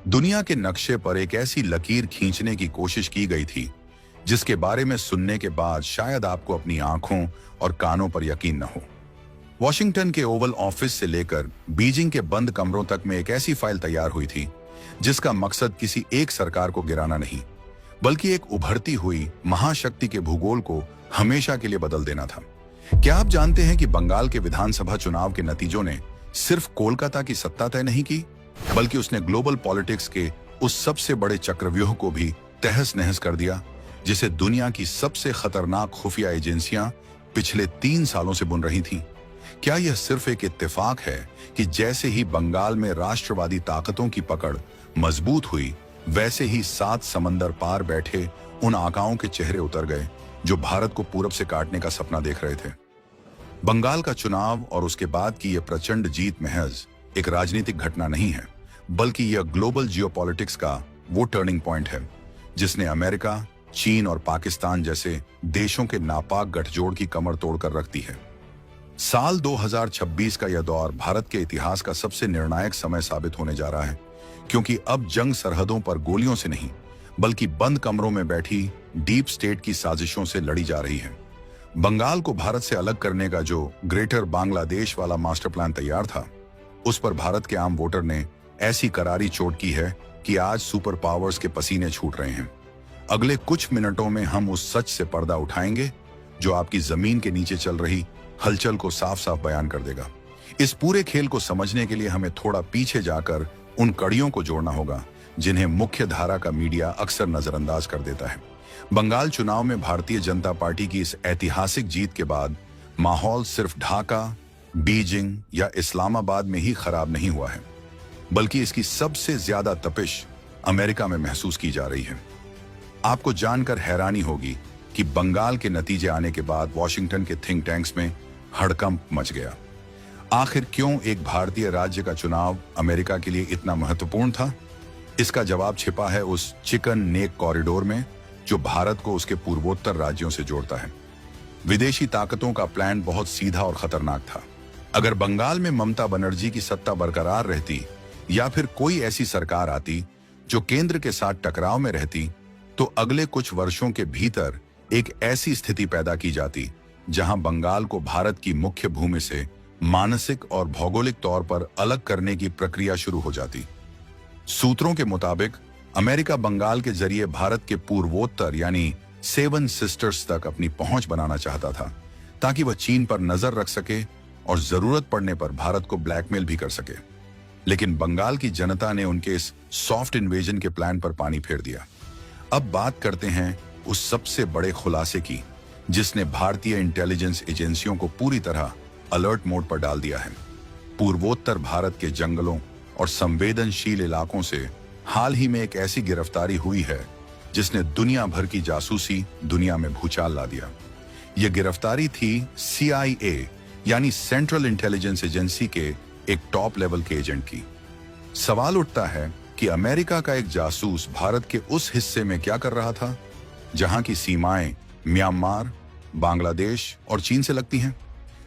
दुनिया के नक्शे पर एक ऐसी लकीर खींचने की कोशिश की गई थी जिसके बारे में सुनने के बाद शायद आपको अपनी आंखों और कानों पर यकीन न हो। वॉशिंगटन के ओवल ऑफिस से लेकर बीजिंग के बंद कमरों तक में एक ऐसी फाइल तैयार हुई थी जिसका मकसद किसी एक सरकार को गिराना नहीं, बल्कि एक उभरती हुई महाशक्ति के भूगोल को हमेशा के लिए बदल देना था। क्या आप जानते हैं कि बंगाल के विधानसभा चुनाव के नतीजों ने सिर्फ कोलकाता की सत्ता तय नहीं की, बल्कि उसने ग्लोबल पॉलिटिक्स के उस सबसे बड़े चक्रव्यूह को भी तहस नहस कर दिया जिसे दुनिया की सबसे खतरनाक खुफिया एजेंसियां पिछले 3 सालों से बुन रही थीं? क्या यह सिर्फ एक इत्तेफाक है कि जैसे ही बंगाल में राष्ट्रवादी ताकतों की पकड़ मजबूत हुई, वैसे ही 7 समंदर पार बैठे उन आकाओं के चेहरे उतर गए जो भारत को पूरब से काटने का सपना देख रहे थे? बंगाल का चुनाव और उसके बाद की यह प्रचंड जीत महज एक राजनीतिक घटना नहीं है, बल्कि यह ग्लोबल जियोपॉलिटिक्स का वो टर्निंग पॉइंट है जिसने अमेरिका, चीन और पाकिस्तान जैसे देशों के नापाक गठजोड़ की कमर तोड़कर रख दी है। साल 2026 का यह दौर भारत के इतिहास का सबसे निर्णायक समय साबित होने जा रहा है, क्योंकि अब जंग सरहदों पर गोलियों से नहीं, बल्कि बंद कमरों में बैठी डीप स्टेट की साजिशों से लड़ी जा रही है। बंगाल को भारत से अलग करने का जो ग्रेटर बांग्लादेश वाला मास्टर प्लान तैयार था, उस पर भारत के आम वोटर ने ऐसी करारी चोट की है कि आज सुपर पावर्स के पसीने छूट रहे हैं। अगले कुछ मिनटों में हम उस सच से पर्दा उठाएंगे जो आपकी जमीन के नीचे चल रही हलचल को साफ साफ बयान कर देगा। इस पूरे खेल को समझने के लिए हमें थोड़ा पीछे जाकर उन कड़ियों को जोड़ना होगा जिन्हें मुख्य धारा का मीडिया अक्सर नजरअंदाज कर देता है। बंगाल चुनाव में भारतीय जनता पार्टी की इस ऐतिहासिक जीत के बाद माहौल सिर्फ ढाका, बीजिंग या इस्लामाबाद में ही खराब नहीं हुआ है, बल्कि इसकी सबसे ज्यादा तपिश अमेरिका में महसूस की जा रही है। आपको जानकर हैरानी होगी कि बंगाल के नतीजे आने के बाद वॉशिंगटन के थिंक टैंक्स में हड़कंप मच गया। आखिर क्यों एक भारतीय राज्य का चुनाव अमेरिका के लिए इतना महत्वपूर्ण था? इसका जवाब छिपा है उस चिकन नेक कॉरिडोर में जो भारत को उसके पूर्वोत्तर राज्यों से जोड़ता है। विदेशी ताकतों का प्लान बहुत सीधा और खतरनाक था। अगर बंगाल में ममता बनर्जी की सत्ता बरकरार रहती या फिर कोई ऐसी सरकार आती जो केंद्र के साथ टकराव में रहती, तो अगले कुछ वर्षों के भीतर एक ऐसी स्थिति पैदा की जाती जहां बंगाल को भारत की मुख्य भूमि से मानसिक और भौगोलिक तौर पर अलग करने की प्रक्रिया शुरू हो जाती। सूत्रों के मुताबिक अमेरिका बंगाल के जरिए भारत के पूर्वोत्तर यानी 7 सिस्टर्स तक अपनी पहुंच बनाना चाहता था, ताकि वह चीन पर नजर रख सके और जरूरत पड़ने पर भारत को ब्लैकमेल भी कर सके। लेकिन बंगाल की जनता ने उनके इस सॉफ्ट इन्वेजन के प्लान पर पानी फेर दिया। अब बात करते हैं उस सबसे बड़े खुलासे की जिसने भारतीय इंटेलिजेंस एजेंसियों को पूरी तरह अलर्ट मोड पर डाल दिया है। पूर्वोत्तर भारत के जंगलों और संवेदनशील इलाकों से हाल ही में एक ऐसी गिरफ्तारी हुई है जिसने दुनिया भर की जासूसी दुनिया में भूचाल ला दिया। यह गिरफ्तारी थी CIA यानी सेंट्रल इंटेलिजेंस एजेंसी के एक टॉप लेवल के एजेंट की। सवाल उठता है कि अमेरिका का एक जासूस भारत के उस हिस्से में क्या कर रहा था जहां की सीमाएं म्यांमार, बांग्लादेश और चीन से लगती हैं।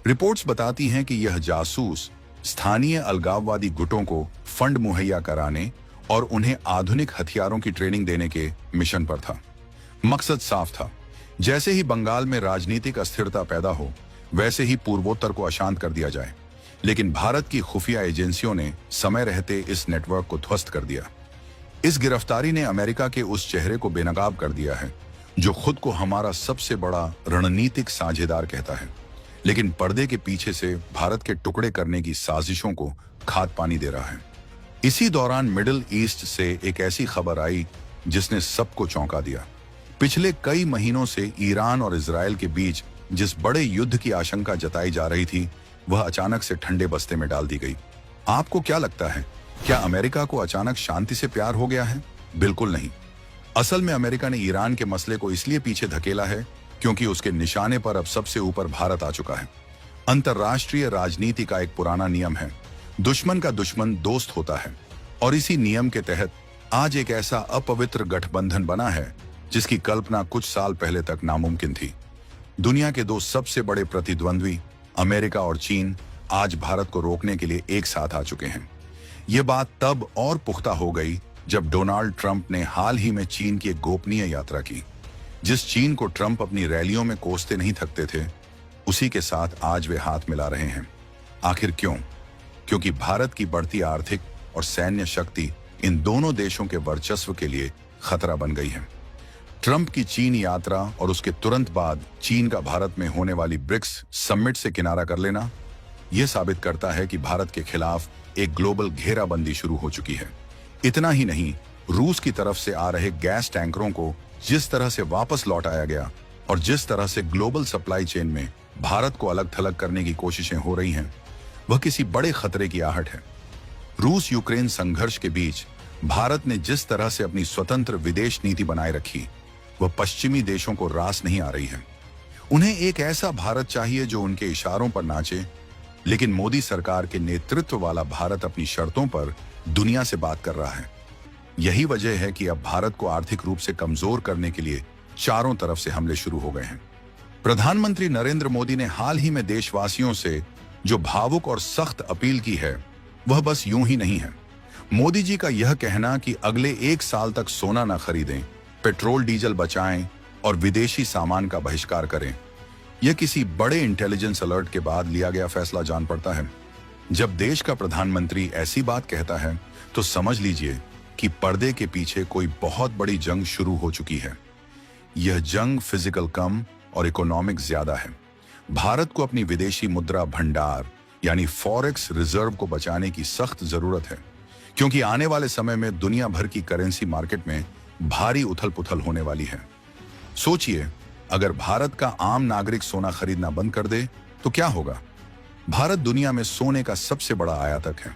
रिपोर्ट्स बताती हैं कि यह जासूस स्थानीय अलगाववादी गुटों को फंड मुहैया कराने और उन्हें आधुनिक हथियारों की ट्रेनिंग देने के मिशन पर था। मकसद साफ था, जैसे ही बंगाल में राजनीतिक अस्थिरता पैदा हो, वैसे ही पूर्वोत्तर को अशांत कर दिया जाए। लेकिन भारत की खुफिया एजेंसियों ने समय रहते इस नेटवर्क को ध्वस्त कर दिया। इस गिरफ्तारी ने अमेरिका के उस चेहरे को बेनकाब कर दिया है जो खुद को हमारा सबसे बड़ा रणनीतिक साझेदार कहता है, लेकिन पर्दे के पीछे से भारत के टुकड़े करने की साजिशों को खाद पानी दे रहा है। इसी दौरान मिडिल ईस्ट से एक ऐसी खबर आई जिसने सबको चौंका दिया। पिछले कई महीनों से ईरान और इजराइल के बीच जिस बड़े युद्ध की आशंका जताई जा रही थी, वह अचानक से ठंडे बस्ते में डाल दी गई। आपको क्या लगता है, क्या अमेरिका को अचानक शांति से प्यार हो गया है? बिल्कुल नहीं। असल में अमेरिका ने ईरान के मसले को इसलिए पीछे धकेला है क्योंकि उसके निशाने पर अब सबसे ऊपर भारत आ चुका है। अंतर्राष्ट्रीय राजनीति का एक पुराना नियम है, दुश्मन का दुश्मन दोस्त होता है, और इसी नियम के तहत आज एक ऐसा अपवित्र गठबंधन बना है जिसकी कल्पना कुछ साल पहले तक नामुमकिन थी। दुनिया के 2 सबसे बड़े प्रतिद्वंद्वी अमेरिका और चीन आज भारत को रोकने के लिए एक साथ आ चुके हैं। ये बात तब और पुख्ता हो गई जब डोनाल्ड ट्रंप ने हाल ही में चीन की एक गोपनीय यात्रा की। जिस चीन को ट्रंप अपनी रैलियों में कोसते नहीं थकते थे, उसी के साथ आज वे हाथ मिला रहे हैं। आखिर क्यों? क्योंकि भारत की बढ़ती आर्थिक और सैन्य शक्ति इन दोनों देशों के वर्चस्व के लिए खतरा बन गई है। ट्रंप की चीन यात्रा और उसके तुरंत बाद चीन का भारत में होने वाली ब्रिक्स समिट से किनारा कर लेना, यह साबित करता है कि भारत के खिलाफ एक ग्लोबल घेराबंदी शुरू हो चुकी है। इतना ही नहीं, रूस की तरफ से आ रहे गैस टैंकरों को जिस तरह से वापस लौटाया गया और जिस तरह से ग्लोबल सप्लाई चेन में भारत को अलग थलग करने की कोशिशें हो रही हैं, वह किसी बड़े खतरे की आहट है। रूस यूक्रेन संघर्ष के बीच भारत ने जिस तरह से अपनी स्वतंत्र विदेश नीति बनाए रखी, वह पश्चिमी देशों को रास नहीं आ रही है। उन्हें एक ऐसा भारत चाहिए जो उनके इशारों पर नाचे, लेकिन मोदी सरकार के नेतृत्व वाला भारत अपनी शर्तों पर दुनिया से बात कर रहा है। यही वजह है कि अब भारत को आर्थिक रूप से कमजोर करने के लिए चारों तरफ से हमले शुरू हो गए हैं। प्रधानमंत्री नरेंद्र मोदी ने हाल ही में देशवासियों से जो भावुक और सख्त अपील की है, वह बस यूं ही नहीं है। मोदी जी का यह कहना कि अगले 1 साल तक सोना न खरीदें, पेट्रोल डीजल बचाएं और विदेशी सामान का बहिष्कार करें, यह किसी बड़े इंटेलिजेंस अलर्ट के बाद लिया गया फैसला जान पड़ता है। जब देश का प्रधानमंत्री ऐसी बात कहता है, तो समझ लीजिए कि पर्दे के पीछे कोई बहुत बड़ी जंग शुरू हो चुकी है। यह जंग फिजिकल कम और इकोनॉमिक ज्यादा है। भारत को अपनी विदेशी मुद्रा भंडार यानी फॉरेक्स रिजर्व को बचाने की सख्त जरूरत है, क्योंकि आने वाले समय में दुनिया भर की करेंसी मार्केट में भारी उथल पुथल होने वाली है। सोचिए, अगर भारत का आम नागरिक सोना खरीदना बंद कर दे तो क्या होगा? भारत दुनिया में सोने का सबसे बड़ा आयातक है।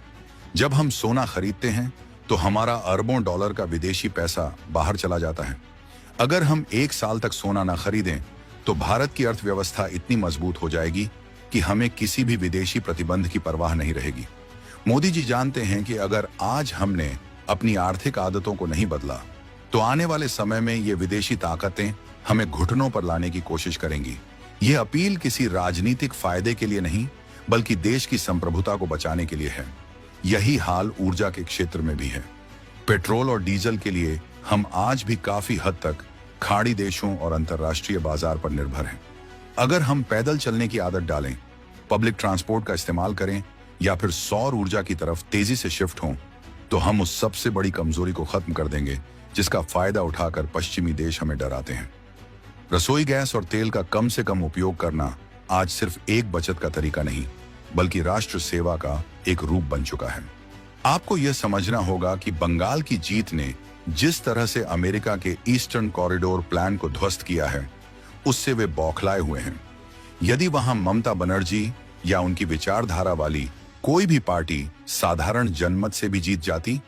जब हम सोना खरीदते हैं तो हमारा अरबों डॉलर का विदेशी पैसा बाहर चला जाता है। अगर हम 1 साल तक सोना ना खरीदें तो भारत की अर्थव्यवस्था इतनी मजबूत हो जाएगी कि हमें किसी भी विदेशी प्रतिबंध की परवाह नहीं रहेगी। मोदी जी जानते हैं कि अगर आज हमने अपनी आर्थिक आदतों को नहीं बदला तो आने वाले समय में ये विदेशी ताकतें हमें घुटनों पर लाने की कोशिश करेंगी। ये अपील किसी राजनीतिक फायदे के लिए नहीं, बल्कि देश की संप्रभुता को बचाने के लिए है। यही हाल ऊर्जा के क्षेत्र में भी है। पेट्रोल और डीजल के लिए हम आज भी काफी हद तक खाड़ी देशों और अंतर्राष्ट्रीय बाजार पर निर्भर हैं। अगर हम पैदल चलने की आदत डालें, पब्लिक ट्रांसपोर्ट का इस्तेमाल करें या फिर सौर ऊर्जा की तरफ तेजी से शिफ्ट हों, तो हम उस सबसे बड़ी कमजोरी को खत्म कर देंगे जिसका फायदा उठाकर पश्चिमी देश हमें डराते हैं। रसोई गैस और तेल का कम से कम उपयोग करना आज सिर्फ एक बचत का तरीका नहीं, बल्कि राष्ट्र सेवा का एक रूप बन चुका है। आपको यह समझना होगा कि बंगाल की जीत ने जिस तरह से अमेरिका के ईस्टर्न कॉरिडोर प्लान को ध्वस्त किया है, उससे वे बौखलाए हुए हैं। यदि वहां ममता बनर्जी या उनकी विचारधारा वाली कोई भी पार्टी साधारण जनमत से भी जीत जाती,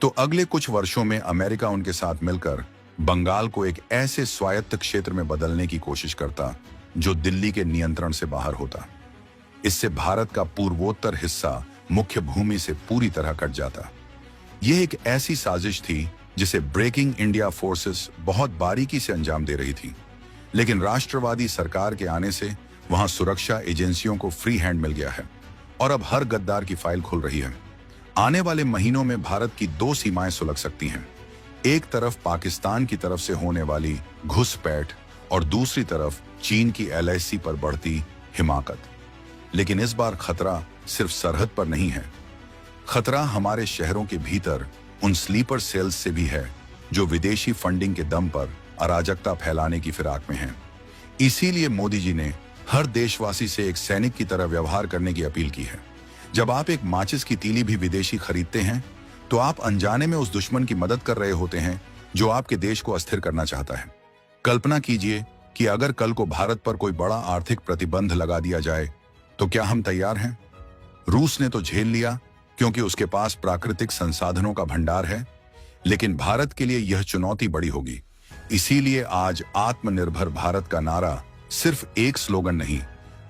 तो अगले कुछ वर्षों में अमेरिका उनके साथ मिलकर बंगाल को एक ऐसे स्वायत्त क्षेत्र में बदलने की कोशिश करता जो दिल्ली के नियंत्रण से बाहर होता। इससे भारत का पूर्वोत्तर हिस्सा मुख्य भूमि से पूरी तरह कट जाता। यह एक ऐसी साजिश थी जिसे ब्रेकिंग इंडिया फोर्सेस बहुत बारीकी से अंजाम दे रही थी, लेकिन राष्ट्रवादी सरकार के आने से वहां सुरक्षा एजेंसियों को फ्री हैंड मिल गया है और अब हर गद्दार की फाइल खुल रही है। आने वाले महीनों में भारत की 2 सीमाएं सुलग सकती हैं। एक तरफ पाकिस्तान की तरफ से होने वाली घुसपैठ और दूसरी तरफ चीन की LIC पर बढ़ती हिमाकत। लेकिन इस बार खतरा सिर्फ सरहद पर नहीं है। खतरा हमारे शहरों के भीतर उन स्लीपर सेल्स से भी है जो विदेशी फंडिंग के दम पर अराजकता फैलाने की फिराक में हैं। इसीलिए मोदी जी ने हर देशवासी से एक सैनिक की तरह व्यवहार करने की अपील की है। जब आप एक माचिस की तीली भी विदेशी खरीदते हैं, तो आप अनजाने में उस दुश्मन की मदद कर रहे होते हैं जो आपके देश को अस्थिर करना चाहता है। कल्पना कीजिए कि अगर कल को भारत पर कोई बड़ा आर्थिक प्रतिबंध लगा दिया जाए, तो क्या हम तैयार हैं? रूस ने तो झेल लिया क्योंकि उसके पास प्राकृतिक संसाधनों का भंडार है, लेकिन भारत के लिए यह चुनौती बड़ी होगी। इसीलिए आज आत्मनिर्भर भारत का नारा सिर्फ एक स्लोगन नहीं,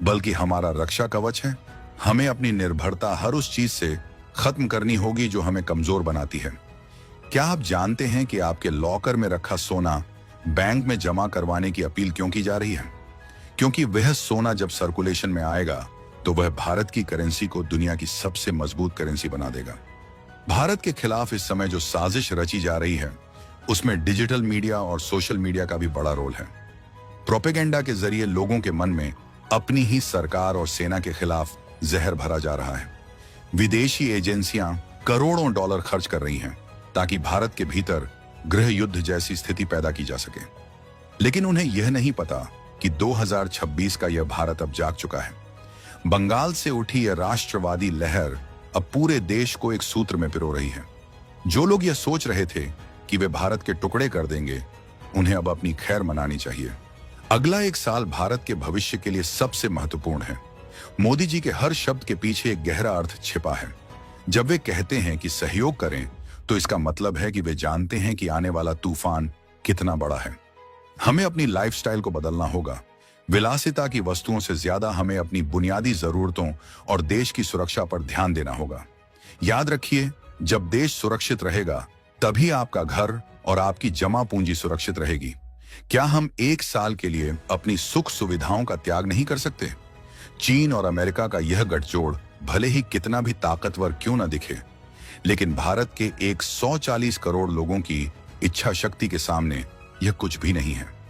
बल्कि हमारा रक्षा कवच है। हमें अपनी निर्भरता हर उस चीज से खत्म करनी होगी जो हमें कमजोर बनाती है। क्या आप जानते हैं कि आपके लॉकर में रखा सोना बैंक में जमा करवाने की अपील क्यों की जा रही है? क्योंकि वह सोना जब सर्कुलेशन में आएगा तो वह भारत की करेंसी को दुनिया की सबसे मजबूत करेंसी बना देगा। भारत के खिलाफ इस समय जो साजिश रची जा रही है, उसमें डिजिटल मीडिया और सोशल मीडिया का भी बड़ा रोल है। प्रोपेगेंडा के जरिए लोगों के मन में अपनी ही सरकार और सेना के खिलाफ जहर भरा जा रहा है। विदेशी एजेंसियां करोड़ों डॉलर खर्च कर रही हैं ताकि भारत के भीतर गृह युद्ध जैसी स्थिति पैदा की जा सके। लेकिन उन्हें यह नहीं पता कि 2026 का यह भारत अब जाग चुका है। बंगाल से उठी यह राष्ट्रवादी लहर अब पूरे देश को एक सूत्र में पिरो रही है। जो लोग यह सोच रहे थे कि वे भारत के टुकड़े कर देंगे, उन्हें अब अपनी खैर मनानी चाहिए। अगला एक साल भारत के भविष्य के लिए सबसे महत्वपूर्ण है। मोदी जी के हर शब्द के पीछे एक गहरा अर्थ छिपा है। जब वे कहते हैं कि सहयोग करें, तो इसका मतलब है कि वे जानते हैं कि आने वाला तूफान कितना बड़ा है। हमें अपनी लाइफस्टाइल को बदलना होगा। विलासिता की वस्तुओं से ज्यादा हमें अपनी बुनियादी जरूरतों और देश की सुरक्षा पर ध्यान देना होगा। याद रखिए, जब देश सुरक्षित रहेगा, तभी आपका घर और आपकी जमा पूंजी सुरक्षित रहेगी। क्या हम एक साल के लिए अपनी सुख सुविधाओं का त्याग नहीं कर सकते? चीन और अमेरिका का यह गठजोड़ भले ही कितना भी ताकतवर क्यों न दिखे, लेकिन भारत के 140 करोड़ लोगों की इच्छा शक्ति के सामने यह कुछ भी नहीं है।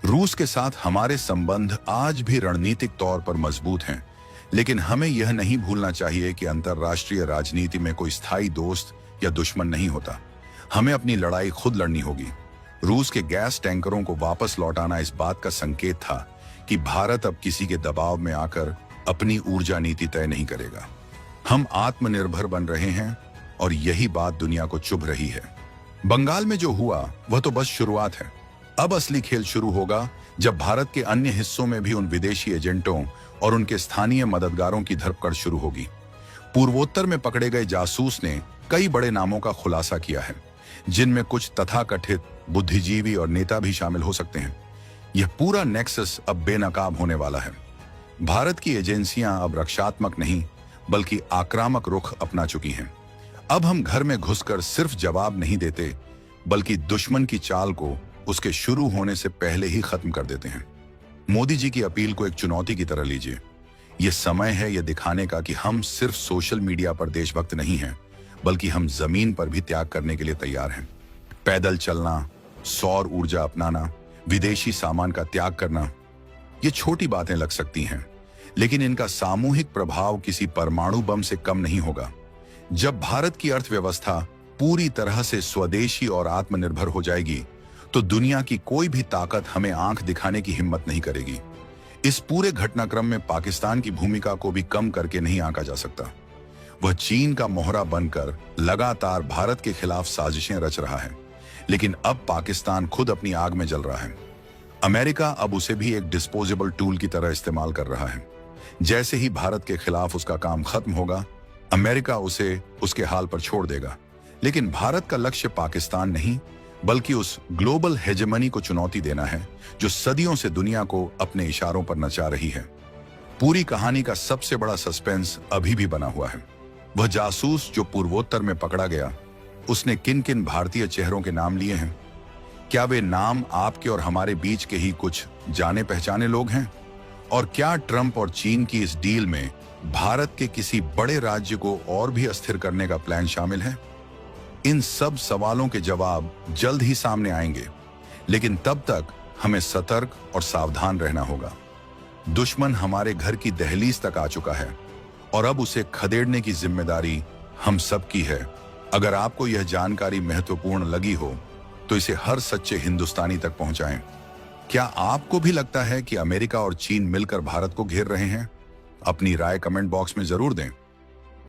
रूस के साथ हमारे संबंध आज भी रणनीतिक तौर पर मजबूत हैं, लेकिन हमें यह नहीं भूलना चाहिए कि अंतर्राष्ट्रीय राजनीति में कोई स्थायी दोस्त या दुश्मन नहीं होता। हमें अपनी लड़ाई खुद लड़नी होगी। रूस के गैस टैंकरों को वापस लौटाना इस बात का संकेत था कि भारत अब किसी के दबाव में आकर अपनी ऊर्जा नीति तय नहीं करेगा। हम आत्मनिर्भर बन रहे हैं और यही बात दुनिया को चुभ रही है। बंगाल में जो हुआ वह तो बस शुरुआत है। अब असली खेल शुरू होगा जब भारत के अन्य हिस्सों में भी उन विदेशी एजेंटों और उनके स्थानीय मददगारों की धरपकड़ शुरू होगी। पूर्वोत्तर में पकड़े गए जासूस ने कई बड़े नामों का खुलासा किया है, जिनमें कुछ तथाकथित बुद्धिजीवी और नेता भी शामिल हो सकते हैं। यह पूरा नेक्सस अब बेनकाब होने वाला है। भारत की एजेंसियां अब रक्षात्मक नहीं बल्कि आक्रामक रुख अपना चुकी हैं। अब हम घर में घुसकर सिर्फ जवाब नहीं देते, बल्कि दुश्मन की चाल को उसके शुरू होने से पहले ही खत्म कर देते हैं। मोदी जी की अपील को एक चुनौती की तरह लीजिए। यह समय है यह दिखाने का कि हम सिर्फ सोशल मीडिया पर देशभक्त नहीं हैं, बल्कि हम जमीन पर भी त्याग करने के लिए तैयार हैं। पैदल चलना, सौर ऊर्जा अपनाना, विदेशी सामान का त्याग करना, ये छोटी बातें लग सकती हैं, लेकिन इनका सामूहिक प्रभाव किसी परमाणु बम से कम नहीं होगा। जब भारत की अर्थव्यवस्था पूरी तरह से स्वदेशी और आत्मनिर्भर हो जाएगी, तो दुनिया की कोई भी ताकत हमें आंख दिखाने की हिम्मत नहीं करेगी। इस पूरे घटनाक्रम में पाकिस्तान की भूमिका को भी कम करके नहीं आंका जा सकता। वह चीन का मोहरा बनकर लगातार भारत के खिलाफ साजिशें रच रहा है, लेकिन अब पाकिस्तान खुद अपनी आग में जल रहा है। अमेरिका अब उसे भी एक डिस्पोजेबल टूल की तरह इस्तेमाल कर रहा है। जैसे ही भारत के खिलाफ उसका काम खत्म होगा, अमेरिका उसे उसके हाल पर छोड़ देगा। लेकिन भारत का लक्ष्य पाकिस्तान नहीं, बल्कि उस ग्लोबल हेजेमनी को चुनौती देना है जो सदियों से दुनिया को अपने इशारों पर नचा रही है। पूरी कहानी का सबसे बड़ा सस्पेंस अभी भी बना हुआ है। वह जासूस जो पूर्वोत्तर में पकड़ा गया, उसने किन किन भारतीय चेहरों के नाम लिए हैं? क्या वे नाम आपके और हमारे बीच के ही कुछ जाने पहचाने लोग हैं? और क्या ट्रंप और चीन की इस डील में भारत के किसी बड़े राज्य को और भी अस्थिर करने का प्लान शामिल है? इन सब सवालों के जवाब जल्द ही सामने आएंगे, लेकिन तब तक हमें सतर्क और सावधान रहना होगा। दुश्मन हमारे घर की दहलीज तक आ चुका है और अब उसे खदेड़ने की जिम्मेदारी हम सब की है। अगर आपको यह जानकारी महत्वपूर्ण लगी हो, तो इसे हर सच्चे हिंदुस्तानी तक पहुंचाएं। क्या आपको भी लगता है कि अमेरिका और चीन मिलकर भारत को घेर रहे हैं? अपनी राय कमेंट बॉक्स में जरूर दें।